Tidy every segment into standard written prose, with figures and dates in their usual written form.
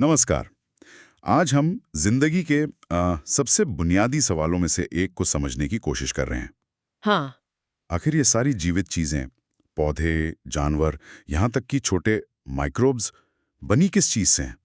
नमस्कार। आज हम जिंदगी के सबसे बुनियादी सवालों में से एक को समझने की कोशिश कर रहे हैं। हाँ। आखिर ये सारी जीवित चीजें, पौधे, जानवर, यहाँ तक कि छोटे माइक्रोब्स बनी किस चीज से हैं?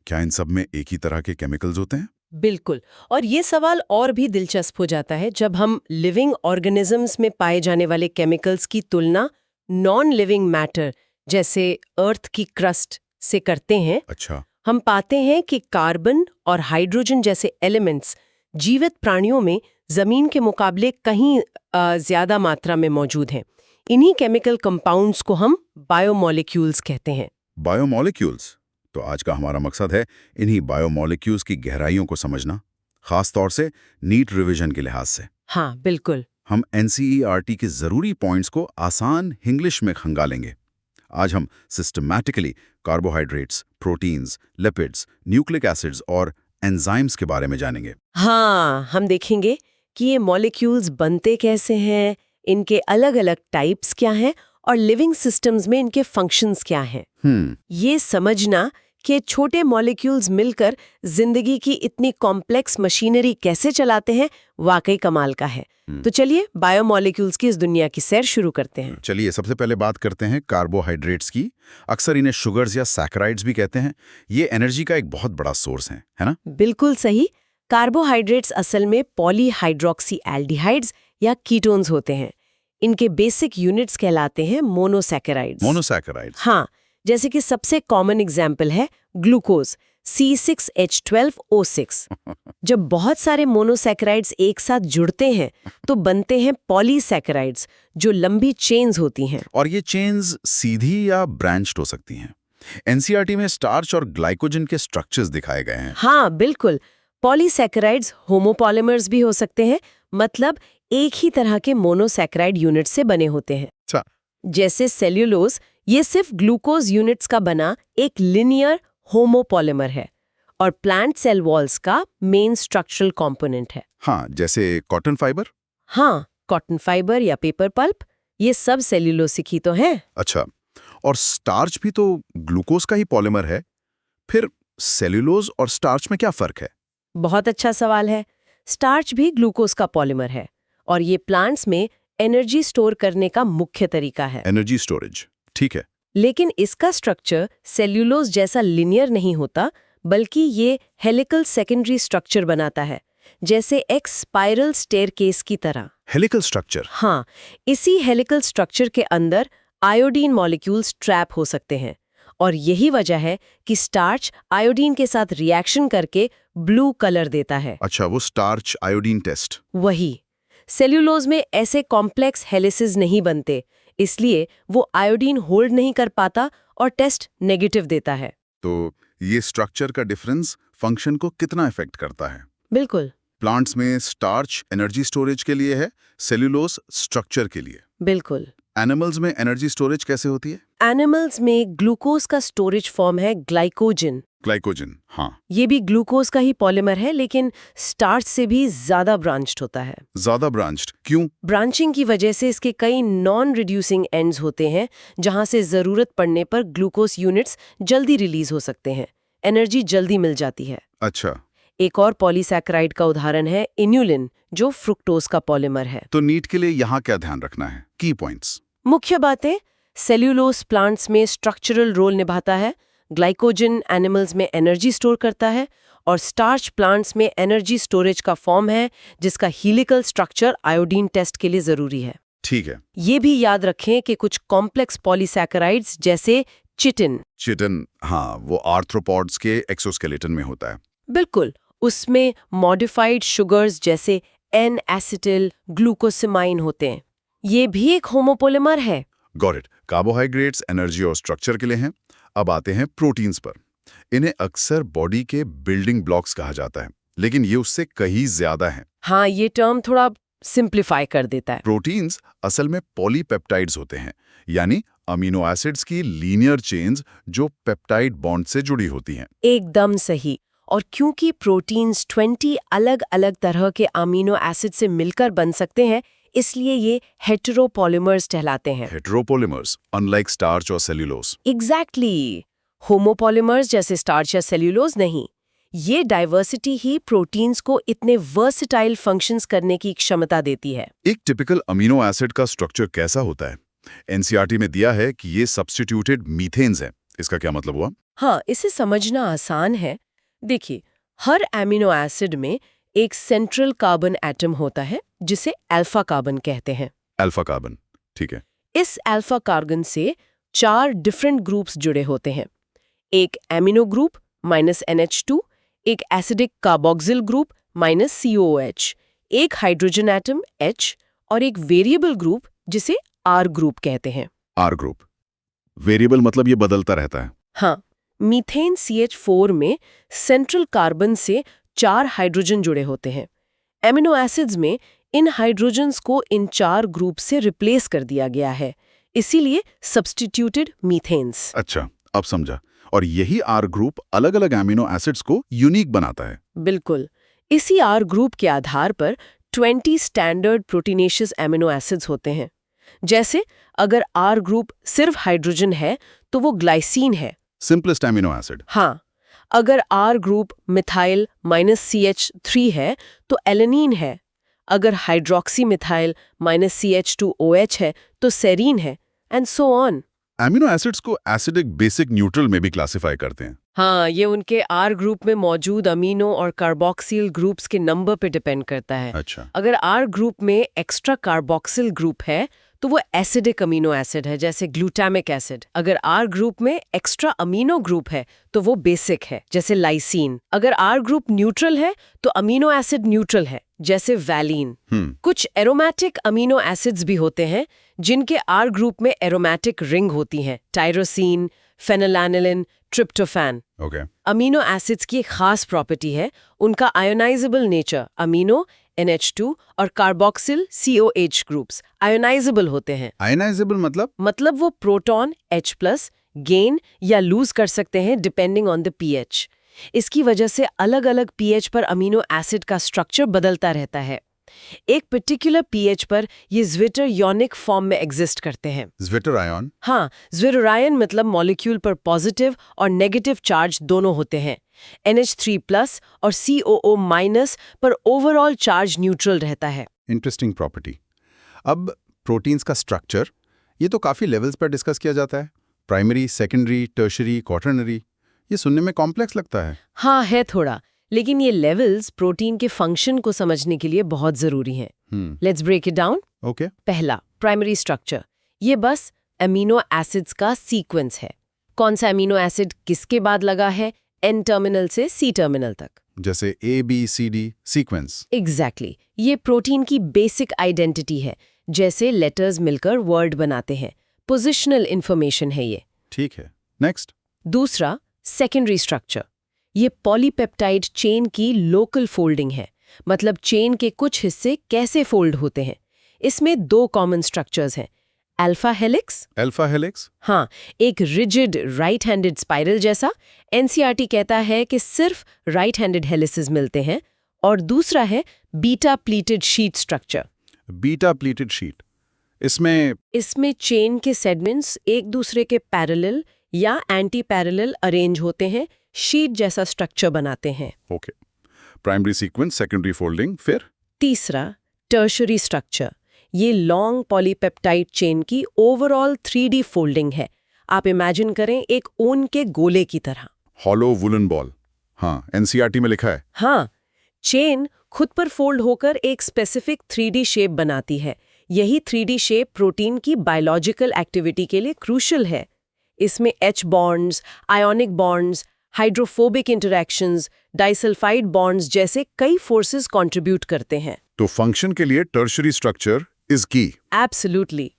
क्या इन सब में एक ही तरह के केमिकल्स होते हैं? बिल्कुल। और ये सवाल और भी दिलचस्प हो जाता है जब हम लिविंग ऑर्गेनिजम्स में पाए जाने वाले केमिकल्स की तुलना नॉन लिविंग मैटर जैसे अर्थ की क्रस्ट से करते हैं। अच्छा। हम पाते हैं कि कार्बन और हाइड्रोजन जैसे एलिमेंट्स जीवित प्राणियों में जमीन के मुकाबले कहीं ज्यादा मात्रा में मौजूद हैं। इन्हीं केमिकल कंपाउंड्स को हम बायोमोलिक्यूल्स कहते हैं। बायोमोलिक्यूल्स। तो आज का हमारा मकसद है इन्हीं बायोमोलिक्यूल्स की गहराइयों को समझना, खास तौर से नीट रिवीजन के लिहाज से। हाँ, बिल्कुल। हम एनसीईआरटी के जरूरी पॉइंट्स को आसान इंग्लिश में खंगालेंगे। आज हम systematically carbohydrates, proteins, lipids, nucleic acids और एंजाइम्स के बारे में जानेंगे। हाँ, हम देखेंगे कि ये मॉलिक्यूल्स बनते कैसे हैं, इनके अलग-अलग टाइप्स क्या हैं और लिविंग सिस्टम्स में इनके फंक्शंस क्या हैं। ये समझना कि छोटे मॉलिक्यूल्स मिलकर जिंदगी की इतनी कॉम्प्लेक्स मशीनरी कैसे चलाते हैं, वाकई कमाल का है। तो चलिए बायोमॉलिक्यूल्स की इस दुनिया की सैर शुरू करते हैं। चलिए सबसे पहले बात करते हैं कार्बोहाइड्रेट्स की। अक्सर इन्हें शुगर्स या सैकराइड्स भी कहते हैं। ये एनर्जी का एक बहुत बड़ा सोर्स है ना? बिल्कुल सही। कार्बोहाइड्रेट्स असल में पॉलीहाइड्रोक्सी एल्डिहाइड्स या कीटोन्स होते हैं। इनके बेसिक यूनिट्स कहलाते हैं मोनोसैकेराइड्स। मोनोसैकराइड्स। हाँ, जैसे कि सबसे कॉमन एग्जाम्पल है ग्लूकोज C6H12O6। जब बहुत सारे मोनोसैकेराइड्स एक साथ जुड़ते हैं तो बनते हैं पॉलीसैकेराइड्स, जो लंबी चेन्स होती हैं। और ये चेन्स सीधी या ब्रांच्ड हो सकती हैं। एनसीईआरटी में स्टार्च और ग्लाइकोजन के स्ट्रक्चर्स दिखाए गए हैं। हाँ, बिल्कुल। पॉलीसैकेराइड्स होमोपॉलीमर्स भी हो सकते हैं, मतलब एक ही तरह के मोनोसैकेराइड यूनिट से बने होते हैं। अच्छा। जैसे सेल्यूलोज, ये सिर्फ ग्लूकोज यूनिट्स का बना एक लिनियर होमोपॉलीमर है और प्लांट सेल वॉल्स का मेन स्ट्रक्चरल कंपोनेंट है। हाँ, जैसे कॉटन फाइबर। हाँ, कॉटन फाइबर या पेपर पल्प, ये सब सेल्यूलोसिक ही तो हैं। अच्छा, और स्टार्च भी तो ग्लूकोज का ही पॉलीमर है। फिर सेल्यूलोज और स्टार्च में क्या फर्क है? बहुत अच्छा सवाल है। स्टार्च भी ग्लूकोज का पॉलीमर है और ये प्लांट्स में एनर्जी स्टोर करने का मुख्य तरीका है। एनर्जी स्टोरेज, ठीक है। लेकिन इसका स्ट्रक्चर सेल्यूलोज जैसा लिनियर नहीं होता, बल्कि ये हेलिकल सेकेंडरी स्ट्रक्चर बनाता है, जैसे एक स्पाइरल स्टेयरकेस की तरह। Helical structure. हाँ, इसी हेलिकल स्ट्रक्चर के अंदर आयोडीन मॉलिक्यूल्स ट्रैप हो सकते हैं और यही वजह है कि स्टार्च आयोडीन के साथ रिएक्शन करके ब्लू कलर देता है। अच्छा, वो स्टार्च आयोडीन टेस्ट। वही। सेल्यूलोज में ऐसे कॉम्प्लेक्स हेलिसेस नहीं बनते, इसलिए वो आयोडीन होल्ड नहीं कर पाता और टेस्ट नेगेटिव देता है। तो ये स्ट्रक्चर का डिफरेंस फंक्शन को कितना इफेक्ट करता है? बिल्कुल। प्लांट्स में स्टार्च एनर्जी स्टोरेज के लिए है, सेल्यूलोज स्ट्रक्चर के लिए। बिल्कुल। एनिमल्स में एनर्जी स्टोरेज कैसे होती है? एनिमल्स में ग्लूकोज का स्टोरेज फॉर्म है ग्लाइकोजन। ग्लाइकोजन, हाँ। ये भी ग्लूकोज का ही पॉलीमर है, लेकिन स्टार्च से भी ज्यादा ब्रांच्ड होता है। ज्यादा ब्रांच्ड क्यों? ब्रांचिंग की वजह से इसके कई नॉन रिड्यूसिंग एंड्स होते हैं, जहां से जरूरत पड़ने पर ग्लूकोज यूनिट्स जल्दी रिलीज हो सकते हैं, एनर्जी जल्दी मिल जाती है। अच्छा। एक और पॉलीसैकेराइड का उदाहरण है इन्युलिन, जो फ्रुक्टोज का पॉलीमर है। तो नीट के लिए यहाँ क्या ध्यान रखना है? की पॉइंट्स। मुख्य बातें: सेल्यूलोज प्लांट्स में स्ट्रक्चरल रोल निभाता है, ग्लाइकोजन एनिमल्स में एनर्जी स्टोर करता है और स्टार्च प्लांट्स में एनर्जी स्टोरेज का फॉर्म है, जिसका हीलिकल स्ट्रक्चर आयोडीन टेस्ट के लिए जरूरी है। ठीक है। ये भी याद रखें कि कुछ कॉम्प्लेक्स पॉलीसैकेराइड्स जैसे चिटिन। चिटिन, हाँ, वो आर्थ्रोपॉड्स के एक्सोस्केलेटन में होता है। बिल्कुल, उसमें मॉडिफाइड शुगर्स जैसे एन एसिटिल ग्लूकोसिमाइन होते हैं। ये भी एक होमोपॉलीमर है। Got it. कार्बोहाइड्रेट्स एनर्जी और स्ट्रक्चर के लिए हैं। अब आते हैं प्रोटीन्स पर। इन्हें अक्सर बॉडी के बिल्डिंग ब्लॉक्स कहा जाता है, लेकिन ये उससे कहीं ज्यादा हैं। हाँ, ये टर्म थोड़ा सिंप्लीफाई कर देता है। प्रोटीन्स असल में पॉलीपेप्टाइड्स होते हैं, यानी अमीनो एसिड्स की लीनियर चेन्स जो पेप्टाइड बॉन्ड से जुड़ी होती हैं। एकदम सही। और क्योंकि प्रोटीन्स 20 अलग-अलग तरह के अमीनो एसिड से मिलकर बन सकते हैं, इसलिए ये हेटेरोपॉलीमर्स कहलाते हैं। हेटेरोपॉलीमर्स, अनलाइक स्टार्च और सेल्यूलोज। एग्जैक्टली। होमोपॉलिमर्स जैसे स्टार्च या सेल्यूलोज नहीं। ये डाइवर्सिटी ही प्रोटीन्स को इतने वर्सेटाइल फंक्शंस करने की क्षमता देती है। एक टिपिकल अमीनो एसिड का स्ट्रक्चर कैसा होता है? एनसीईआरटी में दिया है कि ये सब्स्टिट्यूटेड मीथेन्स हैं। इसका क्या मतलब हुआ? हाँ, इसे समझना आसान है। देखिए, हर एमिनो एसिड में एक सेंट्रल कार्बन एटम होता है जिसे अल्फा कार्बन कहते हैं। अल्फा कार्बन, ठीक है। इस अल्फा कार्बन से 4 डिफरेंट ग्रुप्स जुड़े होते हैं। एक एमिनो ग्रुप -NH2, एक एसिडिक कार्बोक्सिल ग्रुप -COOH, एक हाइड्रोजन एटम H और एक वेरिएबल ग्रुप जिसे R ग्रुप कहते हैं। Are group. वेरिएबल मतलब ये बदलता रहता है। हाँ, मीथेन CH4 में सेंट्रल कार्बन से 4 हाइड्रोजन जुड़े होते हैं। एमिनो एसिड्स में इन हाइड्रोजन्स को इन 4 ग्रुप से रिप्लेस कर दिया गया है, इसीलिए सब्स्टिट्यूटेड मीथेन्स। अच्छा, अब समझा। और यही आर ग्रुप अलग अलग एमिनो एसिड्स को यूनिक बनाता है। बिल्कुल। इसी R ग्रुप के आधार पर 20 स्टैंडर्ड प्रोटीनेशियस एमिनो एसिड्स होते हैं। जैसे अगर R ग्रुप सिर्फ हाइड्रोजन है तो वो ग्लाइसिन है। Simplest amino acid. हाँ, अगर R ग्रुप मिथाइल -CH3 है तो एलेनीन है। अगर हाइड्रोक्सी मिथाइल -CH2OH है तो सेरीन है, and so on. Amino acids को एसिडिक, बेसिक, न्यूट्रल में भी क्लासिफाई करते हैं। हाँ, ये उनके R ग्रुप में मौजूद अमीनो और कार्बोक्सिल ग्रुप्स के नंबर पे डिपेंड करता है। अच्छा। अगर R ग्रुप में एक्स्ट्रा कार्बोक्सिल ग्रुप है तो वो एसिडिक अमीनो एसिड है, जैसे ग्लूटामिक एसिड। अगर R ग्रुप में एक्स्ट्रा अमीनो ग्रुप है तो वो बेसिक है, जैसे लाइसीन। अगर R ग्रुप न्यूट्रल है तो अमीनो एसिड न्यूट्रल है, जैसे वैलीन। कुछ एरोमेटिक अमीनो एसिड्स भी होते हैं जिनके R ग्रुप में एरोमेटिक रिंग होती हैं, tyrosine, phenylalanine, tryptophan. Okay. Amino acids की एक खास प्रॉपर्टी है उनका आयोनाइजेबल नेचर। अमीनो NH2 और कार्बोक्सिल COH ग्रुप्स आयोनाइजेबल होते हैं। आयनाइजेबल मतलब वो प्रोटॉन H+ गेन या लूज कर सकते हैं डिपेंडिंग ऑन द pH। इसकी वजह से अलग-अलग pH पर अमीनो एसिड का स्ट्रक्चर बदलता रहता है। एक पर्टिकुलर pH पर ये ज्विटर योनिक फॉर्म में एग्जिस्ट करते हैं। Zwitter ion. हाँ, ज्विटरायन मतलब मॉलिक्यूल पर पॉजिटिव और नेगेटिव चार्ज दोनों होते हैं। NH3+ और COO- पर ओवरऑल चार्ज न्यूट्रल रहता है। Interesting property. अब प्रोटीन्स का स्ट्रक्चर, ये तो काफ़ी लेवल्स पर डिस्कस किया जाता है। Primary, secondary, tertiary, quaternary. ये सुनने में कॉम्प्लेक्स लगता है। हाँ, है थोड़ा, लेकिन ये लेवल्स प्रोटीन के फंक्शन को समझने के लिए बहुत जरूरी हैं। Let's break it down. Okay. पहला, प्राइमरी स्ट्रक्चर। ये बस अमीनो एसिड्स का सीक्वेंस है। कौन सा अमीनो एसिड किसके बाद लगा है, N टर्मिनल से C टर्मिनल तक। जैसे ABCD सीक्वेंस। एग्जैक्टली। ये प्रोटीन की बेसिक आइडेंटिटी है, जैसे लेटर्स मिलकर वर्ड बनाते हैं। पोजिशनल इंफॉर्मेशन है ये। ठीक है, नेक्स्ट। दूसरा, सेकेंडरी स्ट्रक्चर। ये पॉलीपेप्टाइड चेन की लोकल फोल्डिंग है, मतलब चेन के कुछ हिस्से कैसे फोल्ड होते हैं। इसमें 2 कॉमन स्ट्रक्चर्स हैं, अल्फा हेलिक्स। Alpha helix. हाँ, एक रिजिड राइट हैंडेड स्पाइरल जैसा। एनसीईआरटी कहता है कि सिर्फ राइट हैंडेड हेलिसेस मिलते हैं। और दूसरा है beta pleated sheet structure. Beta pleated sheet. इसमें चेन के सेगमेंट्स एक दूसरे के पैरेलल या एंटी पैरेलल अरेंज होते हैं, शीट जैसा स्ट्रक्चर बनाते हैं। Okay. Primary sequence, secondary folding, फिर तीसरा, टर्शरी स्ट्रक्चर। ये लॉन्ग पॉलीपेप्टाइड चेन की ओवरऑल 3D फोल्डिंग है। आप इमेजिन करें एक ऊन के गोले की तरह। Hollow woollen ball. हाँ, एनसीईआरटी में लिखा है। हाँ, चेन खुद पर फोल्ड होकर एक स्पेसिफिक 3D शेप बनाती है। यही 3D शेप प्रोटीन की बायोलॉजिकल एक्टिविटी के लिए क्रूशल है। इसमें H bonds, ionic bonds, hydrophobic interactions, disulphide bonds जैसे कई फोर्सेस कंट्रीब्यूट करते हैं। तो फंक्शन के लिए टर्शरी स्ट्रक्चर इज की। एब्सोल्युटली।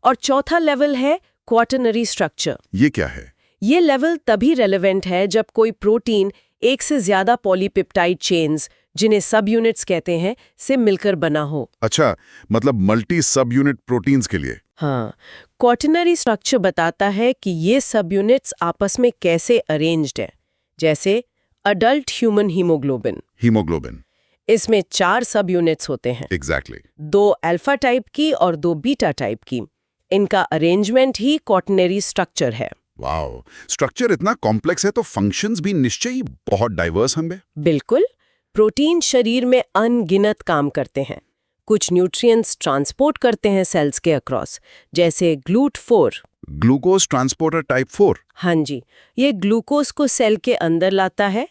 और चौथा लेवल है क्वाटरनरी स्ट्रक्चर। ये क्या है? ये लेवल तभी रेलेवेंट है जब कोई प्रोटीन एक से ज्यादा पॉलीपेप्टाइड चेन्स, जिन्हें सब यूनिट्स कहते हैं, से मिलकर बना हो। अच्छा, मतलब मल्टी सब यूनिट प्रोटीन्स के लिए। हाँ, क्वाटरनरी स्ट्रक्चर बताता है कि ये सब यूनिट्स आपस में कैसे अरेंज्ड हैं। जैसे अडल्ट ह्यूमन हीमोग्लोबिन। हीमोग्लोबिन। इसमें 4 सब यूनिट्स होते हैं। एग्जैक्टली। 2 अल्फा टाइप की और 2 बीटा टाइप की। इनका अरेंजमेंट ही क्वाटरनरी स्ट्रक्चर है। वाओ, स्ट्रक्चर इतना कॉम्प्लेक्स है तो फंक्शंस भी निश्चय ही बहुत डाइवर्स होंगे। बिल्कुल। प्रोटीन शरीर में अनगिनत काम करते हैं। कुछ न्यूट्रिएंट्स ट्रांसपोर्ट करते हैं सेल्स के अक्रॉस, जैसे GLUT4। Glucose transporter type 4। हाँ जी, ये ग्लूकोज को सेल के अंदर लाता है।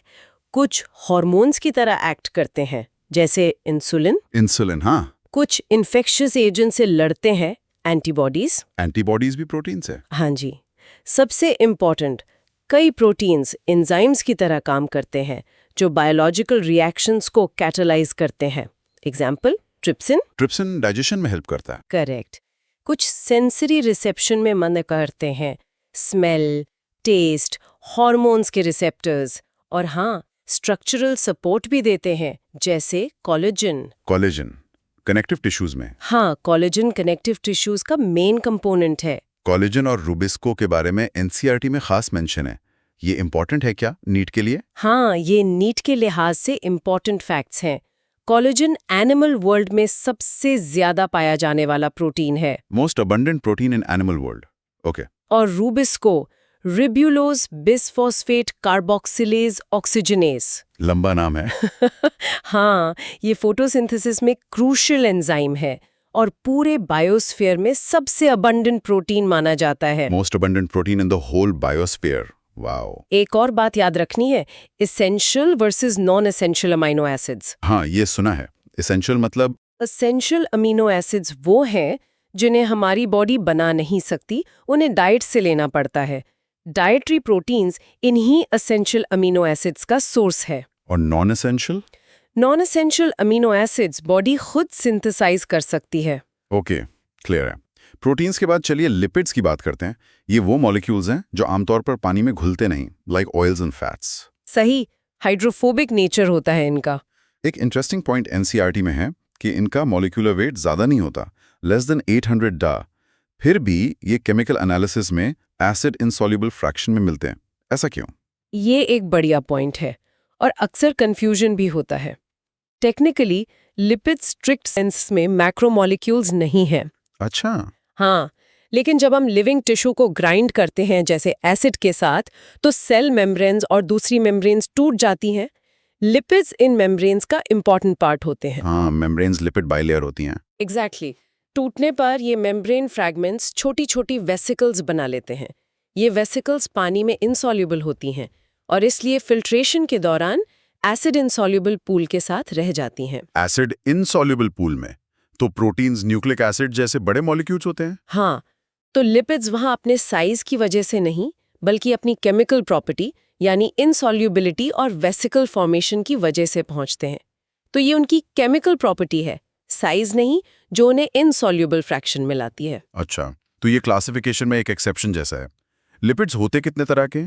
कुछ हार्मोन्स की तरह एक्ट करते हैं, जैसे इंसुलिन। इंसुलिन, हाँ। कुछ इन्फेक्शियस एजेंट से लड़ते हैं, एंटीबॉडीज। एंटीबॉडीज भी प्रोटीन से। हाँ जी। सबसे इम्पॉर्टेंट, कई प्रोटीन्स एंजाइम्स की तरह काम करते हैं जो बायोलॉजिकल रिएक्शंस को कैटालाइज करते हैं। Example, trypsin. ट्रिप्सिन डाइजेशन में हेल्प करता है। करेक्ट। कुछ सेंसरी रिसेप्शन में मदद करते हैं, स्मेल, टेस्ट, हार्मोन्स के रिसेप्टर्स। और हाँ, स्ट्रक्चरल सपोर्ट भी देते हैं, जैसे कोलेजन। कोलेजन कनेक्टिव टिश्यूज में। हाँ, कोलेजन कनेक्टिव टिश्यूज का मेन कंपोनेंट है। कोलेजन और रूबिस्को के बारे में एनसीईआरटी में खास मेंशन है। ये इंपॉर्टेंट है क्या नीट के लिए? हाँ, ये नीट के लिहाज से इम्पॉर्टेंट फैक्ट्स हैं। कोलेजन एनिमल वर्ल्ड में सबसे ज्यादा पाया जाने वाला प्रोटीन है। Most abundant protein in animal world. Okay. और रूबिस्को रिब्यूलोज बिसफॉस्फेट कार्बोक्सिलेज ऑक्सीजनेज। लंबा नाम है। हाँ, ये फोटोसिंथेसिस में क्रूशियल एंजाइम है और पूरे बायोस्फीयर में सबसे अबंडेंट प्रोटीन माना जाता है। Most abundant protein in the whole biosphere. Wow. एक और बात याद रखनी है, essential versus non essential amino acids. हाँ, ये सुना है। एसेंशियल मतलब? एसेंशियल अमीनो एसिड्स वो हैं जिन्हें हमारी बॉडी बना नहीं सकती, उन्हें डाइट से लेना पड़ता है। डाइटरी प्रोटीन्स इन्हीं एसेंशियल अमीनो एसिड्स का सोर्स है। और non essential? Non essential amino acids body खुद सिंथेसाइज कर सकती है। ओके, क्लियर है। प्रोटीन्स के बाद चलिए लिपिड्स की बात करते हैं। ये वो मॉलिक्यूल्स हैं जो आमतौर पर पानी में घुलते नहीं, लाइक ऑयल्स एंड फैट्स। सही, हाइड्रोफोबिक नेचर होता है इनका। एक इंटरेस्टिंग पॉइंट एनसीईआरटी में है कि इनका मॉलिक्यूलर वेट ज्यादा नहीं होता, लेस देन 800 डा। फिर भी ये केमिकल एनालिसिस में एसिड इनसॉल्युबल फ्रैक्शन में मिलते हैं। ऐसा क्यों? ये एक बढ़िया पॉइंट है और अक्सर कंफ्यूजन भी होता है। टेक्निकली लिपिड स्ट्रिक्ट सेंस में मैक्रोमोलिक्यूल्स नहीं हैं। अच्छा। हाँ, लेकिन जब हम लिविंग टिश्यू को ग्राइंड करते हैं जैसे एसिड के साथ, तो सेल मेम्ब्रेन्स और दूसरी मेम्ब्रेन्स टूट जाती हैं। लिपिड्स इन मेम्ब्रेन्स का इंपॉर्टेंट पार्ट होते हैं। हाँ, मेम्ब्रेन्स लिपिड बाइलेयर होती हैं। एग्जैक्टली। टूटने पर ये मेम्ब्रेन फ्रैगमेंट्स छोटी छोटी वेसिकल्स बना लेते हैं। ये वेसिकल्स पानी में इनसॉल्युबल होती हैं और इसलिए फिल्ट्रेशन के दौरान एसिड इनसॉल्युबल पूल के साथ रह जाती हैं। एसिड इनसॉल्युबल पूल में तो प्रोटीन्स न्यूक्लिक एसिड जैसे बड़े मॉलिक्यूल्स होते हैं। हाँ, तो लिपिड्स वहाँ अपने साइज की वजह से नहीं, बल्कि अपनी केमिकल प्रॉपर्टी यानी इनसॉल्युबिलिटी और वेसिकल फॉर्मेशन की वजह से पहुंचते हैं। तो ये उनकी केमिकल प्रॉपर्टी है, साइज नहीं, जो उन्हें इनसॉल्युबल फ्रैक्शन में लाती है। अच्छा, तो ये क्लासिफिकेशन में एक एक्सेप्शन जैसा है। लिपिड्स होते कितने तरह के?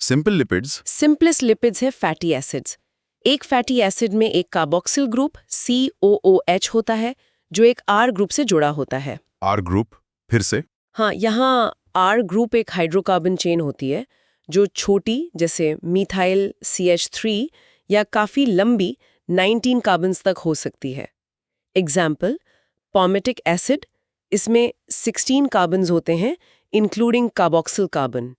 Simple lipids. सिंपलेस्ट लिपिड्स है फैटी एसिड्स। एक फैटी एसिड में एक कार्बोक्सिल ग्रुप COOH होता है जो एक R ग्रुप से जुड़ा होता है। R ग्रुप फिर से? हाँ, यहाँ R ग्रुप एक हाइड्रोकार्बन चेन होती है जो छोटी जैसे मिथाइल CH3 या काफी लंबी 19 कार्बन्स तक हो सकती है। एग्जाम्पल, पॉमेटिक एसिड, इसमें 16 कार्बन्स होते हैं इंक्लूडिंग कार्बोक्सिल कार्बन।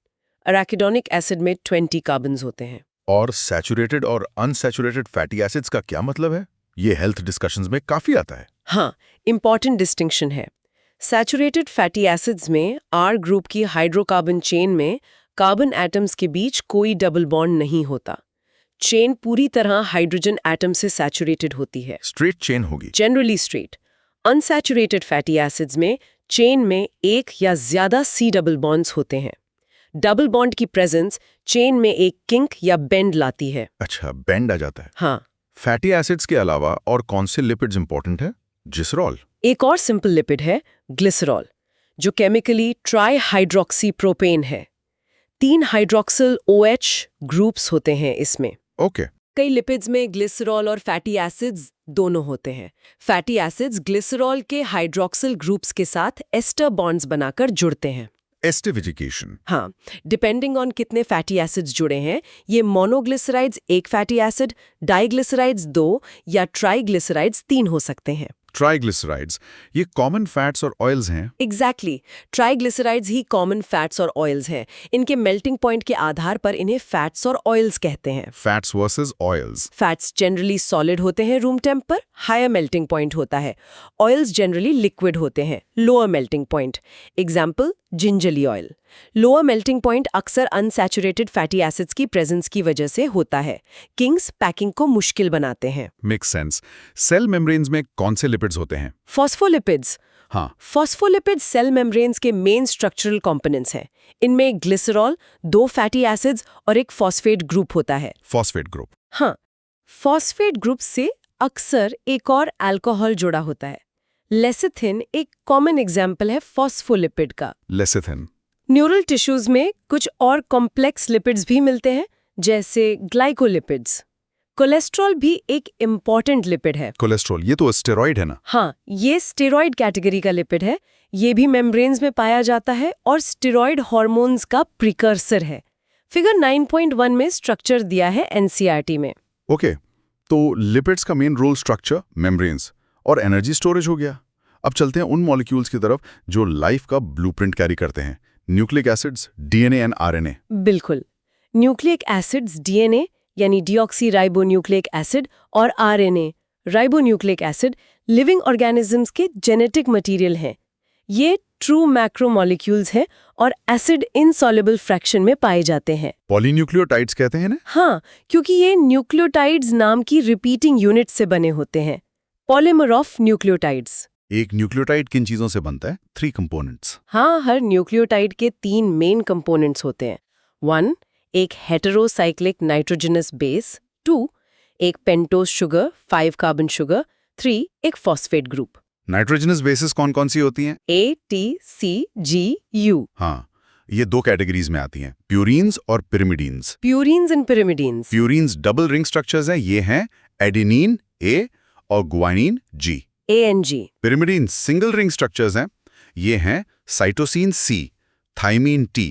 अराकिडोनिक एसिड में 20 कार्बन्स होते हैं। और सैचुरेटेड और अनसैचुरेटेड फैटी एसिड्स का क्या मतलब है? ये हेल्थ डिस्कशंस में काफी आता है। हाँ, इंपॉर्टेंट डिस्टिंक्शन है। सैचुरेटेड फैटी एसिड्स में R ग्रुप की हाइड्रोकार्बन चेन में कार्बन एटम्स के बीच कोई डबल बॉन्ड नहीं होता। चेन पूरी तरह हाइड्रोजन एटम से सैचुरेटेड होती है। स्ट्रेट चेन होगी। Generally straight. Unsaturated fatty acids में चेन में एक या ज्यादा C डबल बॉन्ड्स होते हैं। डबल बॉन्ड की प्रेजेंस चेन में एक किंक या बेंड लाती है। अच्छा, बेंड आ जाता है। हाँ। फैटी एसिड्स के अलावा और कौन से लिपिड्स इंपॉर्टेंट है? ग्लिसरॉल। एक और सिंपल लिपिड है ग्लिसरॉल, जो केमिकली ट्राई हाइड्रोक्सी प्रोपेन है। 3 हाइड्रोक्सिल OH ग्रुप्स होते हैं इसमें। ओके। कई लिपिड्स में ग्लिसरॉल और फैटी एसिड्स दोनों होते हैं। फैटी एसिड्स ग्लिसरॉल के हाइड्रोक्सिल ग्रुप्स के साथ एस्टर बॉन्ड्स बनाकर जुड़ते हैं। एस्टिफिकेशन। हाँ, डिपेंडिंग ऑन कितने फैटी एसिड्स जुड़े हैं, ये मोनोग्लिसराइड्स एक फैटी एसिड, डाइग्लिसराइड्स 2 या ट्राइग्लिसराइड्स 3 हो सकते हैं। ट्राइग्लिसराइड्स, ये कॉमन फैट्स और ऑयल्स हैं। एग्जैक्टली ट्राइग्लिसराइड्स ही कॉमन फैट्स और ऑयल्स हैं। इनके मेल्टिंग पॉइंट के आधार पर इन्हें फैट्स और ऑयल्स कहते हैं। Fats versus oils. Fats generally solid होते हैं रूम टेम्प पर, हायर मेल्टिंग पॉइंट होता है। ऑयल्स जनरली लिक्विड होते हैं, lower melting point. Example gingerly oil. Lower melting point अक्सर अनसैचुरेटेड फैटी एसिड्स की प्रेजेंस की वजह से होता है। किंग्स पैकिंग को मुश्किल बनाते हैं। Make sense. सेल मेम्ब्रेन्स में कौन से लिपिड्स होते हैं? फॉस्फोलिपिड्स। हाँ, फॉस्फोलिपिड्स सेल मेम्ब्रेन्स के मेन स्ट्रक्चरल कंपोनेंट्स हैं। इनमें ग्लिसरॉल, 2 फैटी एसिड्स और एक फॉस्फेट ग्रुप होता है। Phosphate group. हाँ, फॉस्फेट ग्रुप से अक्सर एक और अल्कोहल जुड़ा होता है। लेसिथिन एक कॉमन एग्जाम्पल है फॉस्फोलिपिड का। लेसिथिन। न्यूरल टिश्यूज में कुछ और कॉम्प्लेक्स लिपिड्स भी मिलते हैं, जैसे ग्लाइकोलिपिड्स। कोलेस्ट्रॉल भी एक इम्पॉर्टेंट लिपिड है। कोलेस्ट्रॉल, ये तो स्टेरॉइड है ना? हाँ, ये स्टेरॉइड कैटेगरी का लिपिड है। ये भी मेम्ब्रेन्स में पाया जाता है और स्टेरॉइड हार्मोन्स का प्रिकर्सर है। फिगर 9.1 में स्ट्रक्चर दिया है एनसीईआरटी में। ओके, तो लिपिड्स का मेन रोल स्ट्रक्चर, मेम्ब्रेन्स और एनर्जी स्टोरेज हो गया। अब चलते हैं उन मॉलिक्यूल्स की तरफ जो लाइफ का ब्लूप्रिंट कैरी करते हैं। Nucleic acids, DNA and RNA. बिल्कुल। न्यूक्लिक एसिड्स डीएनए यानी डीऑक्सीराइबोन्यूक्लिक एसिड और RNA ribonucleic acid living organisms के जेनेटिक मटेरियल हैं। ये ट्रू मैक्रोमोलिक्यूल्स हैं और एसिड इनसॉल्युबल फ्रैक्शन में पाए जाते हैं। पॉलीन्यूक्लियोटाइड्स कहते हैं ना? हाँ, क्योंकि ये न्यूक्लियोटाइड्स नाम की रिपीटिंग यूनिट से बने होते हैं। Polymer of nucleotides. एक न्यूक्लियोटाइड किन चीजों से बनता है? 3 कंपोनेंट्स। हाँ, हर न्यूक्लियोटाइड के 3 मेन कंपोनेंट्स होते हैं। 1 एक हेटेरोसाइक्लिक नाइट्रोजनस बेस, 2 एक पेंटोज शुगर 5 कार्बन शुगर, 3 एक फॉस्फेट ग्रुप। नाइट्रोजनस बेसिस कौन कौन सी होती हैं? A, T, C, G, U। हाँ, ये 2 कैटेगरीज में आती हैं, प्यूरीन्स और pyrimidines. Purines and pyrimidines. Purines double ring structures हैं, ये हैं एडेनिन A और guanine G। ANG। Pyrimidines single ring structures हैं, ये हैं साइटोसिन C, थाइमीन T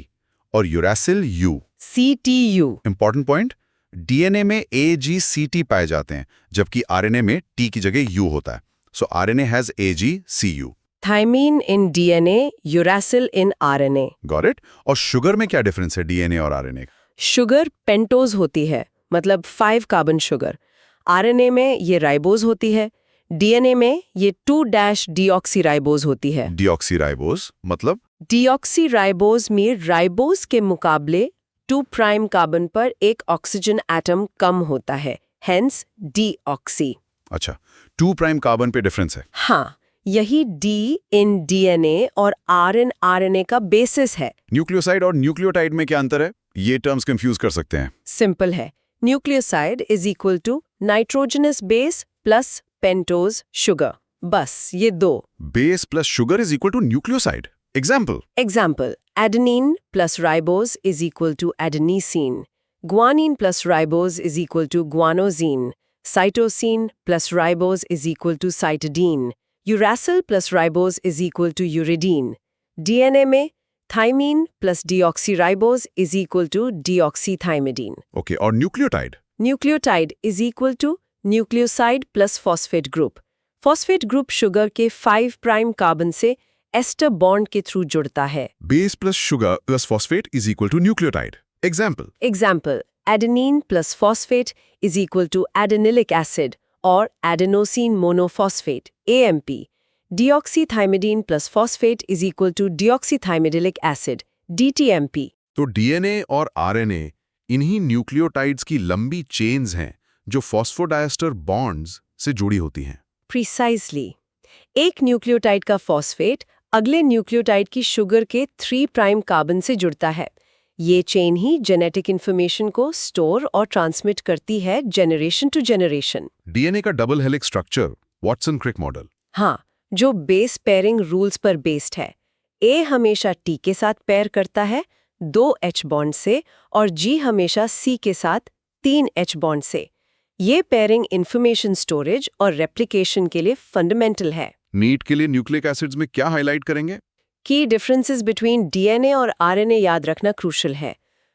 और uracil U। CTU। Important point, DNA में AGCT पाए जाते हैं, जबकि आरएनए में T की जगह U होता है। So RNA has AGCU। Thymine in DNA, uracil in RNA। Got it? और शुगर में क्या डिफरेंस है डीएनए और आरएनए? शुगर पेंटोज होती है, मतलब 5 कार्बन शुगर। RNA में ये राइबोज होती है। DNA में ये 2-डीऑक्सीराइबोज होती है। डीऑक्सीराइबोज मतलब? डीऑक्सीराइबोज में राइबोज के मुकाबले 2 प्राइम कार्बन पर एक ऑक्सीजन एटम कम होता है, हेंस डीऑक्सी। अच्छा, 2 प्राइम कार्बन पे डिफरेंस है। हाँ, यही D इन DNA और R इन RNA का बेसिस है। न्यूक्लियोसाइड और न्यूक्लियोटाइड में क्या अंतर है? ये टर्म्स कंफ्यूज कर सकते हैं। सिंपल है, nucleoside is equal to nitrogenous base plus pentose sugar. बस ये 2। Base plus sugar is equal to nucleoside. Example? Example, adenine plus ribose is equal to adenosine. Guanine plus ribose is equal to guanosine. Cytosine plus ribose is equal to cytidine. Uracil plus ribose is equal to uridine. DNA में thymine plus deoxyribose is equal to deoxythymidine. Okay, और nucleotide? Nucleotide is equal to nucleoside plus phosphate group. Phosphate group sugar के 5 prime carbon से ester bond के through जुड़ता है। Base plus sugar plus phosphate is equal to nucleotide. Example? Example, adenine plus phosphate is equal to adenylic acid और adenosine monophosphate AMP। Deoxythymidine plus phosphate is equal to deoxythymidylic acid DTMP। तो DNA और RNA इन्हीं nucleotides की लंबी chains हैं जो phosphodiester bonds से जुड़ी होती हैं। प्रिसाइजली, एक न्यूक्लियोटाइड का फॉस्फेट अगले न्यूक्लियोटाइड की शुगर के 3 प्राइम कार्बन से जुड़ता है। ये चेन ही जेनेटिक इंफॉर्मेशन को स्टोर और ट्रांसमिट करती है जनरेशन टू जनरेशन। डीएनए का double helix structure, Watson Crick model. हाँ, जो बेस पेयरिंग रूल्स पर बेस्ड है। A हमेशा T के साथ पेयर करता है 2 H बॉन्ड से और G हमेशा C के साथ 3 H बॉन्ड से। ये पेयरिंग इंफॉर्मेशन स्टोरेज और रेप्लिकेशन के लिए फंडामेंटल है। नीट के लिए न्यूक्लिक एसिड्स में क्या हाईलाइट करेंगे? की डिफरेंसेस बिटवीन डीएनए और आरएनए याद रखना क्रूशल है।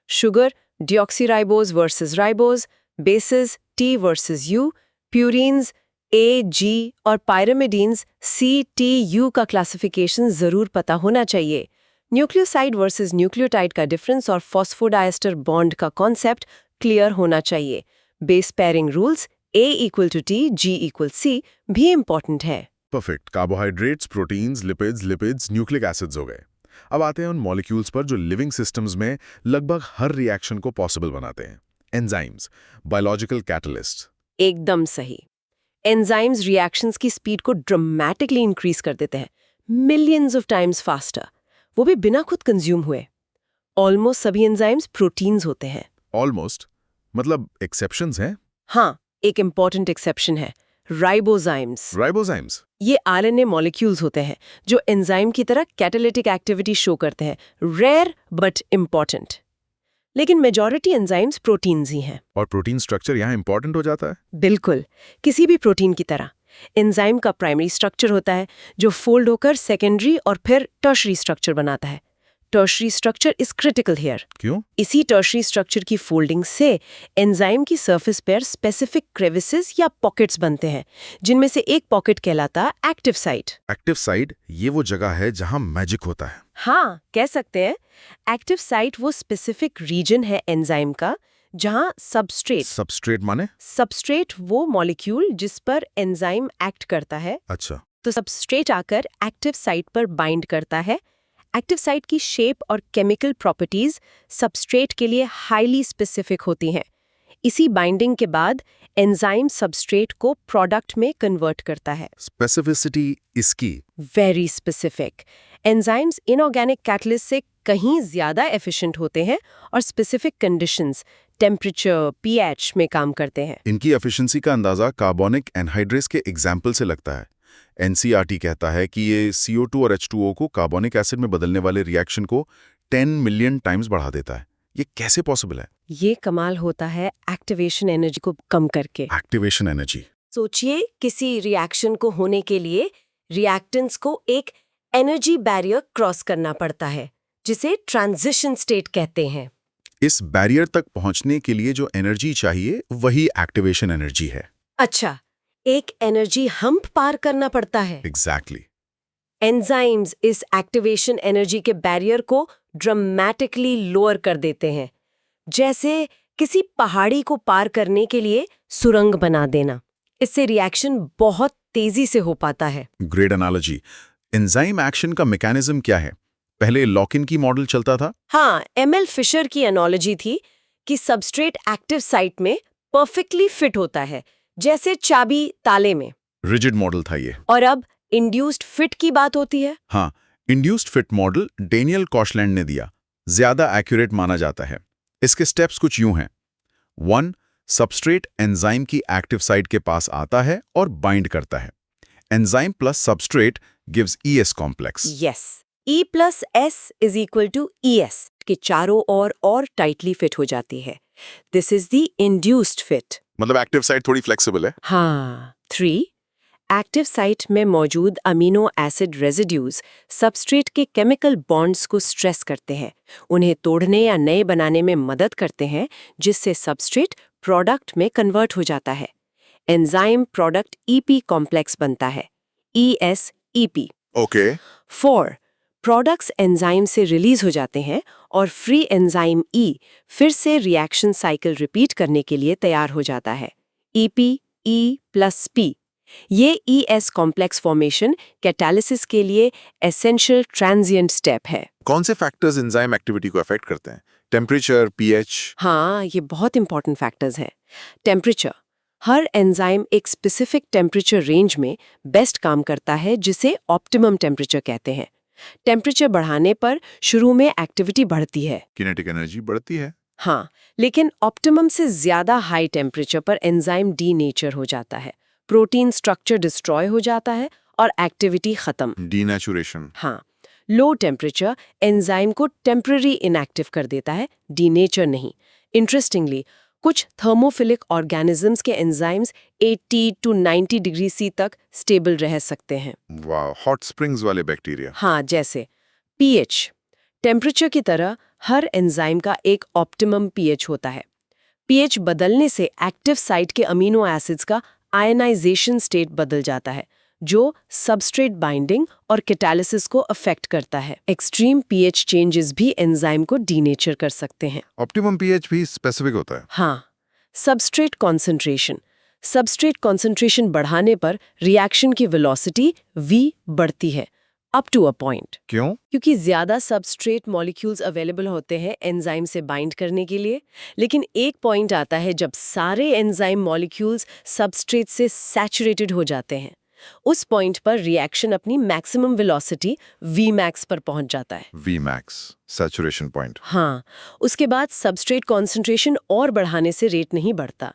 Sugar deoxyribose versus ribose, bases T versus U, purines A, G और पायरामिडीन्स C, T, U का क्लासिफिकेशन जरूर पता होना चाहिए। न्यूक्लियोसाइड वर्सेस न्यूक्लियोटाइड का डिफरेंस और फॉस्फोडाइस्टर बॉन्ड का कॉन्सेप्ट क्लियर होना चाहिए। Base pairing rules A equal to T, G equal C भी इम्पोर्टेंट है। Perfect. Carbohydrates, proteins, lipids, nucleic acids हो गए। अब आते हैं उन मॉलिक्यूल्स पर जो लिविंग सिस्टम्स में लगभग हर रिएक्शन को पॉसिबल बनाते हैं। Enzymes, biological catalyst. एकदम सही। एंजाइम्स रिएक्शंस की स्पीड को ड्रामेटिकली इंक्रीज कर देते हैं, मिलियंस ऑफ टाइम्स फास्टर, वो भी बिना खुद कंज्यूम हुए। ऑलमोस्ट सभी एंजाइम्स प्रोटीन्स होते हैं। ऑलमोस्ट मतलब एक्सेप्शंस हैं? हाँ, एक इम्पॉर्टेंट एक्सेप्शन है, राइबोजाइम्स। राइबोजाइम्स। ये आरएनए मॉलिक्यूल्स होते हैं जो एंजाइम की तरह कैटालिटिक एक्टिविटी शो करते हैं, रेयर बट इम्पॉर्टेंट। लेकिन मेजॉरिटी एंजाइम्स प्रोटीन्स ही हैं। और प्रोटीन स्ट्रक्चर यहाँ इंपॉर्टेंट हो जाता है? बिल्कुल, किसी भी प्रोटीन की तरह एंजाइम का प्राइमरी स्ट्रक्चर होता है जो फोल्ड होकर सेकेंडरी और फिर टर्शरी स्ट्रक्चर बनाता है। Tertiary structure is critical here. क्यों? इसी टर्शरी स्ट्रक्चर की फोल्डिंग से एंजाइम की सरफेस पर स्पेसिफिक क्रेविसेस या पॉकेट्स बनते हैं, जिनमें से एक पॉकेट कहलाता एक्टिव साइट। एक्टिव साइट ये वो जगह है जहाँ मैजिक होता है। हाँ, कह सकते हैं। एक्टिव साइट वो स्पेसिफिक रीजन है एंजाइम का जहां सबस्ट्रेट माने? सबस्ट्रेट वो मॉलिक्यूल जिस पर एंजाइम एक्ट करता है। अच्छा। तो सबस्ट्रेट आकर एक्टिव साइट पर बाइंड करता है। एक्टिव साइट की शेप और केमिकल प्रॉपर्टीज सबस्ट्रेट के लिए हाईली स्पेसिफिक होती हैं। इसी बाइंडिंग के बाद एंजाइम सबस्ट्रेट को प्रोडक्ट में कन्वर्ट करता है। स्पेसिफिसिटी इसकी very specific. Enzymes inorganic catalyst से कहीं ज्यादा एफिशिएंट होते हैं और स्पेसिफिक कंडीशंस, टेम्परेचर, पीएच में काम करते हैं। इनकी एफिशिएंसी का अंदाजा कार्बोनिक एनहाइड्रेस के एग्जाम्पल से लगता है। एनसीईआरटी कहता है कि ये CO2 और H2O को कार्बोनिक एसिड में बदलने वाले रिएक्शन को 10 मिलियन टाइम्स बढ़ा देता है। ये कैसे पॉसिबल है? ये कमाल होता है एक्टिवेशन एनर्जी को कम करके। Activation energy. सोचिए, किसी रिएक्शन को होने के लिए रिएक्टेंट्स को एक एनर्जी बैरियर क्रॉस करना पड़ता है, जिसे ट्रांजिशन स्टेट कहते हैं। इस बैरियर तक पहुंचने के लिए जो एनर्जी चाहिए वही एक्टिवेशन एनर्जी है। अच्छा, एक एनर्जी हम्प पार करना पड़ता है। एग्जैक्टली। एंजाइम्स इस एक्टिवेशन एनर्जी के बैरियर को ड्रामेटिकली लोअर कर देते हैं, जैसे किसी पहाड़ी को पार करने के लिए सुरंग बना देना। इससे रिएक्शन बहुत तेजी से हो पाता है। Great analogy. एंजाइम एक्शन का मैकेनिज्म क्या है? पहले लॉक-इन की मॉडल चलता था? हाँ, ML फिशर की एनालॉजी थी कि सबस्ट्रेट एक्टिव साइट में परफेक्टली फिट होता है, जैसे चाबी ताले में। रिजिड मॉडल था ये। और अब इंड्यूस्ड फिट की बात होती है। हाँ, इंड्यूस्ड फिट मॉडल डेनियल कॉशलैंड ने दिया। ज्यादा एक्यूरेट माना जाता है। इसके स्टेप्स कुछ यूं हैं। 1. सबस्ट्रेट एंजाइम की एक्टिव साइट के पास आता है और बाइंड करता है। Enzyme plus substrate gives ES complex. Yes, E+S is equal to ES के चारों ओर और टाइटली फिट हो जाती है। This is the induced fit. मतलब एक्टिव साइट थोड़ी फ्लेक्सिबल है। हाँ। 3. एक्टिव साइट में मौजूद अमीनो एसिड रेजिड्यूज सबस्ट्रेट के केमिकल बॉन्ड्स को स्ट्रेस करते हैं, उन्हें तोड़ने या नए बनाने में मदद करते हैं, जिससे सबस्ट्रेट प्रोडक्ट में कन्वर्ट हो जाता है। एंजाइम प्रोडक्ट EP कॉम्प्लेक्स बनता है, ES-EP। ओके। 4. प्रोडक्ट्स एंजाइम से रिलीज हो जाते हैं और फ्री एंजाइम E फिर से रिएक्शन साइकिल रिपीट करने के लिए तैयार हो जाता है, EP, E+P। ये ES कॉम्प्लेक्स फॉर्मेशन कैटालिसिस के लिए एसेंशियल ट्रांजिएंट स्टेप है। कौन से फैक्टर्स एंजाइम एक्टिविटी को अफेक्ट करते हैं? Temperature, pH? हाँ, ये बहुत इंपॉर्टेंट फैक्टर्स हैं। टेम्परेचर। हर एंजाइम एक स्पेसिफिक टेम्परेचर रेंज में बेस्ट काम करता है, जिसे ऑप्टिमम टेम्परेचर कहते हैं। टेम्परेचर बढ़ाने पर शुरू में एक्टिविटी बढ़ती है, किनेटिक एनर्जी बढ़ती है। हाँ, लेकिन ऑप्टिमम से ज्यादा हाई टेम्परेचर पर एंजाइम डीनेचर हो जाता है, प्रोटीन स्ट्रक्चर डिस्ट्रॉय हो जाता है और एक्टिविटी खत्म। डीनेचुरेशन। हाँ, लो टेम्परेचर एंजाइम को टेम्पररी इनएक्टिव कर देता है, डीनेचर नहीं। इंटरेस्टिंगली, कुछ थर्मोफिलिक ऑर्गेनिजम्स के एंजाइम्स 80 to 90 डिग्री C तक स्टेबल रह सकते हैं। वाह, हॉट स्प्रिंग्स वाले बैक्टीरिया। हाँ, जैसे pH। टेम्परेचर की तरह हर एंजाइम का एक ऑप्टिमम pH होता है। pH बदलने से एक्टिव साइट के अमीनो एसिड्स का आयनाइजेशन स्टेट बदल जाता है, जो सबस्ट्रेट बाइंडिंग और कैटालिसिस को अफेक्ट करता है। एक्सट्रीम पीएच चेंजेस भी एंजाइम को डीनेचर कर सकते हैं। ऑप्टिमम पीएच भी स्पेसिफिक होता है। हाँ, सबस्ट्रेट कॉन्सेंट्रेशन बढ़ाने पर रिएक्शन की वेलोसिटी v बढ़ती है अप टू अ पॉइंट। क्यों? क्योंकि ज्यादा सबस्ट्रेट मॉलिक्यूल्स अवेलेबल होते हैं एंजाइम से बाइंड करने के लिए, लेकिन एक पॉइंट आता है जब सारे एंजाइम मॉलिक्यूल्स सबस्ट्रेट से सैचुरेटेड हो जाते हैं। उस पॉइंट पर रिएक्शन अपनी मैक्सिमम वेलोसिटी Vmax पर पहुंच जाता है। Vmax, saturation point. हाँ, उसके बाद सबस्ट्रेट कॉन्सेंट्रेशन और बढ़ाने से रेट नहीं बढ़ता।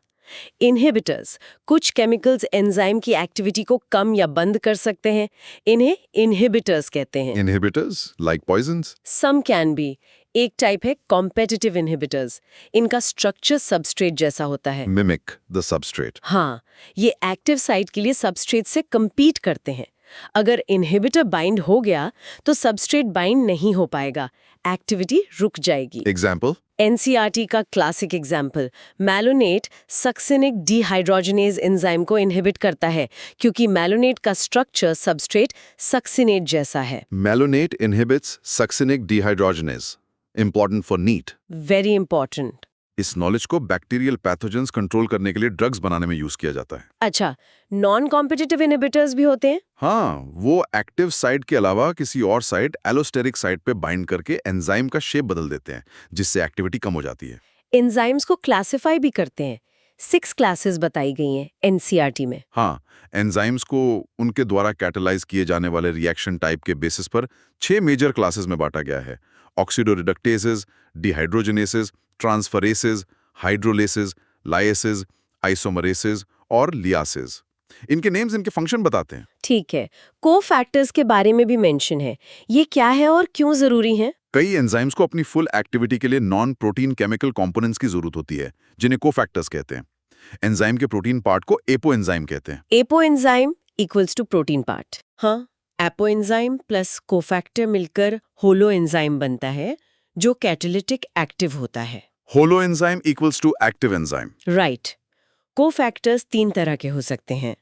इनहिबिटर्स, कुछ केमिकल्स एंजाइम की एक्टिविटी को कम या बंद कर सकते हैं। इन्हें इनहिबिटर्स कहते हैं। Inhibitors like poisons? Some can be. एक टाइप है कॉम्पिटिटिव इनहिबिटर्स। इनका स्ट्रक्चर सबस्ट्रेट जैसा होता है। Mimic the substrate. हाँ, ये एक्टिव साइट के लिए सबस्ट्रेट से compete करते हैं। अगर इनहिबिटर बाइंड हो गया तो सबस्ट्रेट बाइंड नहीं हो पाएगा, एक्टिविटी रुक जाएगी। एग्जाम्पल? एनसीईआरटी का classic example, malonate succinic dehydrogenase enzyme को इनहिबिट करता है क्योंकि मैलोनेट का स्ट्रक्चर सबस्ट्रेट सक्सिनेट जैसा है। Malonate inhibits succinic dehydrogenase, important for NEET. Very important. इस नॉलेज को बैक्टीरियल पैथोजेंस कंट्रोल करने के लिए ड्रग्स बनाने में यूज किया जाता है। अच्छा, नॉन कॉम्पिटिटिव इनहिबिटर्स भी होते हैं? हाँ, वो एक्टिव साइट के अलावा किसी और साइट, एलोस्टेरिक साइट पे बाइंड करके एंजाइम का शेप बदल देते हैं, जिससे एक्टिविटी कम हो जाती है। एंजाइम्स को क्लासिफाई भी करते हैं। 6 क्लासेस बताई गई हैं एनसीईआरटी में। हाँ, एंजाइम्स को उनके द्वारा कैटलाइज किए जाने वाले रिएक्शन टाइप के बेसिस पर 6 मेजर क्लासेस में बांटा गया है। ऑक्सीडोरिडक्टेसेस, डिहाइड्रोजनेसेस, ट्रांसफरेसेस, हाइड्रोलेसेस, लाइएसेस, आइसोमरेसेस और लियासेस। इनके नेम्स इनके फंक्शन बताते हैं। ठीक है, कोफैक्टर्स के बारे में भी मेंशन है। ये क्या है और क्यों जरूरी है? कई एंजाइम्स को अपनी फुल एक्टिविटी के लिए नॉन प्रोटीन केमिकल कंपोनेंट्स की जरूरत होती है, जिन्हें कोफैक्टर्स कहते हैं। एंजाइम के प्रोटीन पार्ट को एपो एंजाइम कहते हैं। Apoenzyme equals to protein part. हाँ, एपो एंजाइम प्लस कोफैक्टर मिलकर होलो एंजाइम बनता है, जो कैटालिटिक एक्टिव होता है। Holoenzyme equals to active enzyme. Right. Cofactors 3 तरह के हो सकते हैं।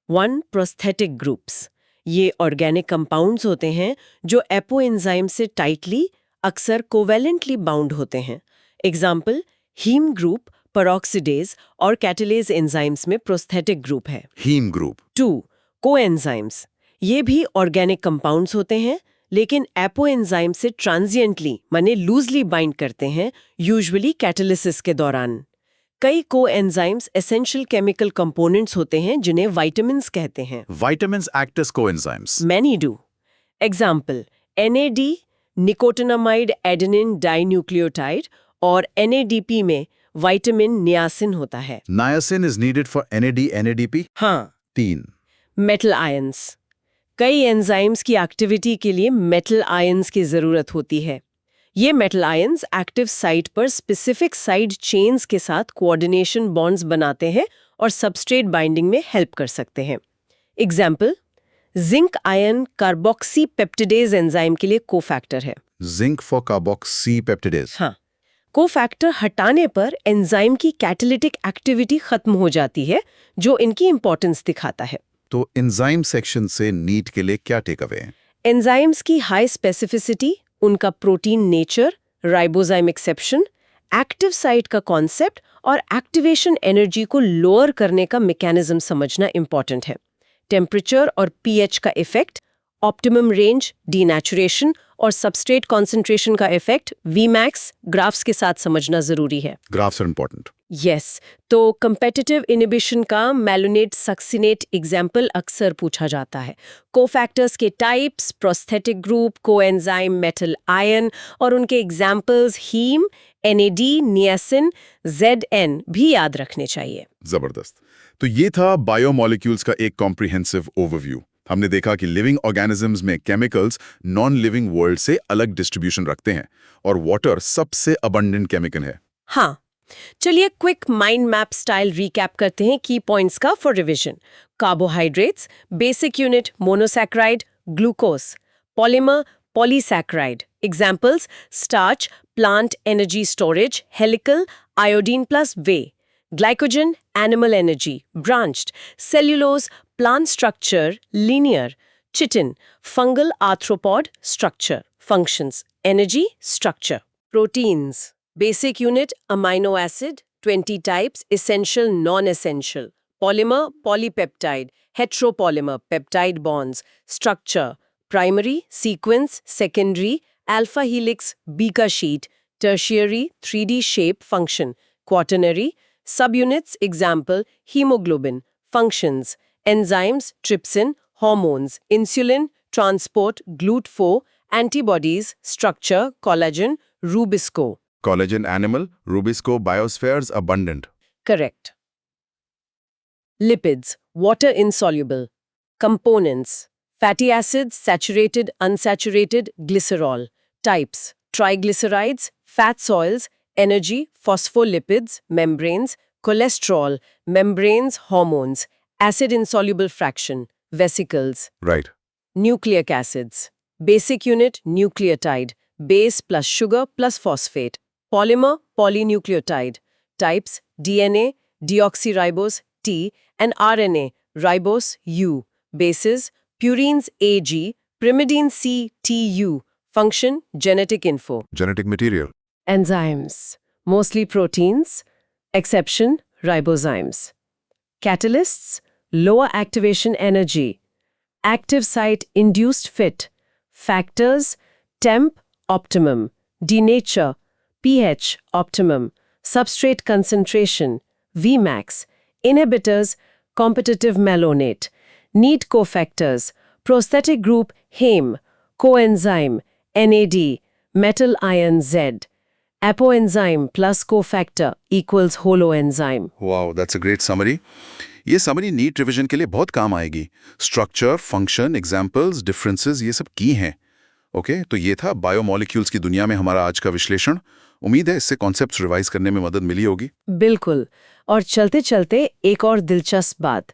1. Prosthetic groups. ये ऑर्गेनिक कंपाउंड्स होते हैं जो एपो एंजाइम से टाइटली, अक्सर कोवेलेंटली बाउंड होते हैं। एग्जाम्पल, हीम ग्रुप, पेरोक्सिडेज और कैटालेज एंजाइम्स में प्रोस्थेटिक ग्रुप है। Haem group. 2. कोएंजाइम्स। ये भी ऑर्गेनिक कंपाउंड्स होते हैं, लेकिन एपो एंजाइम से ट्रांजिएंटली माने लूजली बाइंड करते हैं, यूजुअली कैटालिसिस के दौरान। कई कोएंजाइम्स एसेंशियल केमिकल कंपोनेंट्स होते हैं जिन्हें विटामिन्स कहते हैं। Vitamins act as coenzymes. Many do. Example, NAD nicotinamide adenine dinucleotide और NADP में विटामिन नियासिन होता है। Niacin is needed for NAD/NADP। हाँ, 3. Metal ions. कई एंजाइम्स की एक्टिविटी के लिए मेटल आयंस की जरूरत होती है। ये मेटल आयंस एक्टिव साइट पर स्पेसिफिक साइड चेन्स के साथ कोऑर्डिनेशन बॉन्ड्स बनाते हैं और सबस्ट्रेट बाइंडिंग में हेल्प कर सकते हैं। Example, zinc ion carboxy peptidase enzyme के लिए कोफैक्टर है। Zinc for carboxy peptidase. हाँ, कोफैक्टर हटाने पर एंजाइम की कैटालिटिक एक्टिविटी खत्म हो जाती है, जो इनकी इंपॉर्टेंस दिखाता है। तो एंजाइम सेक्शन से नीट के लिए क्या टेक अवे है? एंजाइम्स की हाई स्पेसिफिसिटी, उनका protein nature, ribozyme exception, active site का कॉन्सेप्ट और एक्टिवेशन एनर्जी को लोअर करने का मैकेनिज्म समझना इंपॉर्टेंट है। टेम्परेचर और पीएच का इफेक्ट, ऑप्टिमम रेंज, डीनेचुरेशन और सबस्ट्रेट कॉन्सेंट्रेशन का इफेक्ट Vmax ग्राफ्स के साथ समझना जरूरी है। Graphs are important. यस, तो कंपेटिटिव इनहिबिशन का मैलोनेट सक्सिनेट एग्जाम्पल अक्सर पूछा जाता है। कोफैक्टर्स के types, prosthetic group, coenzyme, metal ion और उनके examples haem, NAD, niacin, ZN भी याद रखने चाहिए। जबरदस्त। तो ये था बायोमोलिक्यूल्स का एक कॉम्प्रिहेंसिव ओवरव्यू। हमने देखा कि लिविंग ऑर्गेनिजम्स में केमिकल्स नॉन लिविंग वर्ल्ड से अलग डिस्ट्रीब्यूशन रखते हैं और वाटर सबसे अबंडेंट केमिकल है। हाँ, चलिए quick mind map style recap करते हैं की पॉइंट्स का for revision. Carbohydrates, basic unit monosaccharide, glucose. Polymer, polysaccharide. Examples, starch, plant energy storage, helical, iodine plus way. Glycogen, animal energy, branched. Cellulose, plant structure, linear. Chitin, fungal arthropod, structure. Functions, energy, structure. Proteins, basic unit, amino acid, 20 types, essential, non-essential. Polymer, polypeptide, heteropolymer, peptide bonds. Structure, primary, sequence, secondary, alpha helix, Bika sheet, tertiary, 3D shape, function. Quaternary, subunits, example, hemoglobin. Functions, enzymes, trypsin, hormones, insulin, transport, GLUT4, antibodies, structure, collagen, Rubisco. Collagen animal, Rubisco biospheres abundant. Correct. Lipids, water insoluble. Components, fatty acids, saturated, unsaturated, glycerol. Types, triglycerides, fat oils, energy, phospholipids, membranes, cholesterol, membranes, hormones, acid insoluble fraction, vesicles. Right. Nucleic acids. Basic unit, nucleotide. Base plus sugar plus phosphate. Polymer, polynucleotide. Types, DNA, deoxyribose, T, and RNA, ribose, U. Bases, purines, AG, pyrimidine C, TU. Function, genetic info. Genetic material. Enzymes, mostly proteins, exception, ribozymes. Catalysts, lower activation energy. Active site induced fit. Factors, temp, optimum. Denature, pH, optimum. Substrate concentration, Vmax. Inhibitors, competitive malonate. Need cofactors, prosthetic group, heme. Coenzyme, NAD, metal ion Z. Apoenzyme plus cofactor equals holoenzyme. Wow, that's a great summary. ये summary NEET revision के लिए बहुत काम आएगी. Structure, function, examples, differences ये सब की हैं. ओके, तो ये था बायोमोलिक्यूल्स की दुनिया में हमारा आज का विश्लेषण. उम्मीद है इससे कॉन्सेप्ट्स रिवाइज करने में मदद मिली होगी. बिल्कुल. और चलते चलते एक और दिलचस्प बात.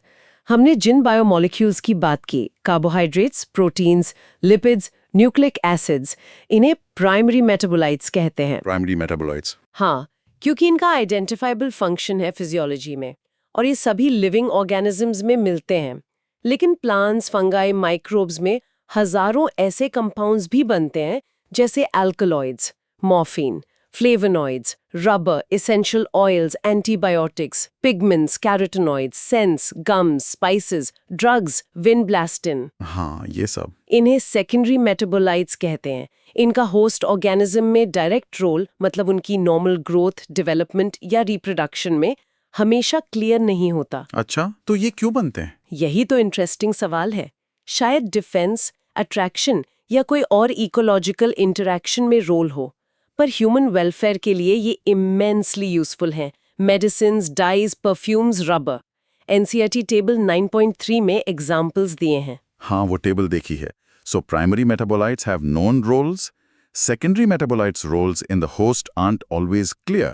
हमने जिन बायोमोलिक्यूल्स की बात की, carbohydrates, proteins, lipids, nucleic acids, इन्हें प्राइमरी मेटाबोलाइट्स कहते हैं. Primary metabolites. हाँ, क्योंकि इनका आइडेंटिफाइबल फंक्शन है फिजियोलॉजी में और ये सभी लिविंग ऑर्गेनिजम्स में मिलते हैं. लेकिन प्लांट्स, फंगाई, माइक्रोब्स में हजारों ऐसे कंपाउंड्स भी बनते हैं जैसे alkaloids, morphine, flavonoids, rubber, essential oils, antibiotics, pigments, carotenoids, sense, gums, spices, drugs, vinblastine. हाँ, ये सब. इन्हें सेकेंडरी मेटाबोलाइट्स कहते हैं. इनका होस्ट ऑर्गेनिज्म में डायरेक्ट रोल, मतलब उनकी नॉर्मल ग्रोथ, डेवलपमेंट या रिप्रोडक्शन में हमेशा क्लियर नहीं होता. अच्छा, तो ये क्यों बनते हैं? यही तो इंटरेस्टिंग सवाल है. शायद डिफेंस, अट्रैक्शन या कोई और इकोलॉजिकल इंटरैक्शन में रोल हो. पर ह्यूमन वेलफेयर के लिए ये इमेंसली यूजफुल हैं. Medicines, dyes, perfumes, rubber. NCERT table 9.3 में एग्जाम्पल्स दिए हैं. हाँ, वो टेबल देखी है. So primary metabolites have known roles. Secondary metabolites' roles in the host aren't always clear,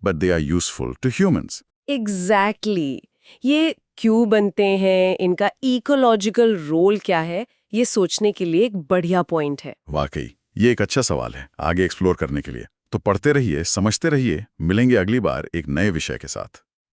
but they are useful to humans. Exactly. ये क्यों बनते हैं, इनका इकोलॉजिकल रोल क्या है, ये सोचने के लिए एक बढ़िया पॉइंट है. वाकई, ये एक अच्छा सवाल है आगे एक्सप्लोर करने के लिए. तो पढ़ते रहिए, समझते रहिए, मिलेंगे अगली बार एक नए विषय के साथ.